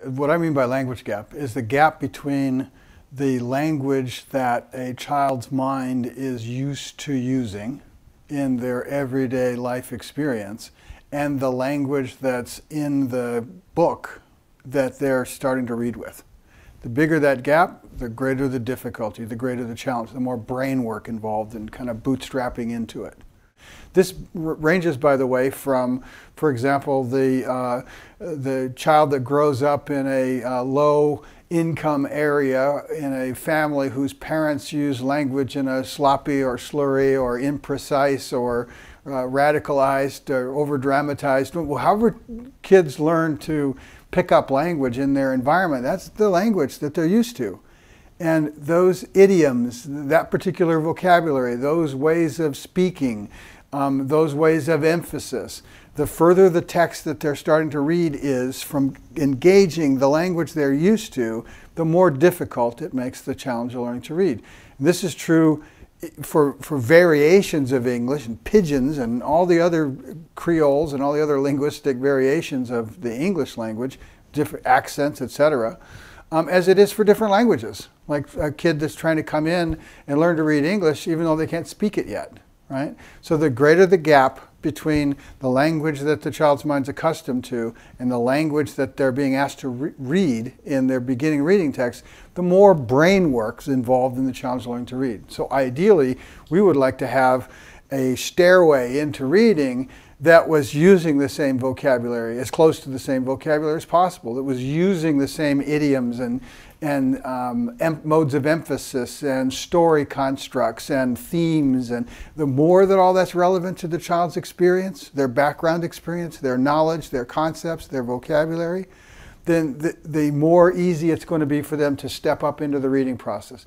What I mean by language gap is the gap between the language that a child's mind is used to using in their everyday life experience and the language that's in the book that they're starting to read with. The bigger that gap, the greater the difficulty, the greater the challenge, the more brain work involved in kind of bootstrapping into it. This ranges, by the way, from, for example, the child that grows up in a low-income area in a family whose parents use language in a sloppy or slurry or imprecise or radicalized or over-dramatized. However kids learn to pick up language in their environment, that's the language that they're used to. And those idioms, that particular vocabulary, those ways of speaking, those ways of emphasis, the further the text that they're starting to read is from engaging the language they're used to, the more difficult it makes the challenge of learning to read. And this is true for variations of English and pidgins and all the other creoles and all the other linguistic variations of the English language, different accents, etc., as it is for different languages. Like a kid that's trying to come in and learn to read English even though they can't speak it yet, right? So the greater the gap between the language that the child's mind's accustomed to and the language that they're being asked to read in their beginning reading text, the more brain work's involved in the child's learning to read. So ideally, we would like to have a stairway into reading that was using the same vocabulary, as close to the same vocabulary as possible, that was using the same idioms and modes of emphasis and story constructs and themes. And the more that all that's relevant to the child's experience, their background experience, their knowledge, their concepts, their vocabulary, then the more easy it's going to be for them to step up into the reading process.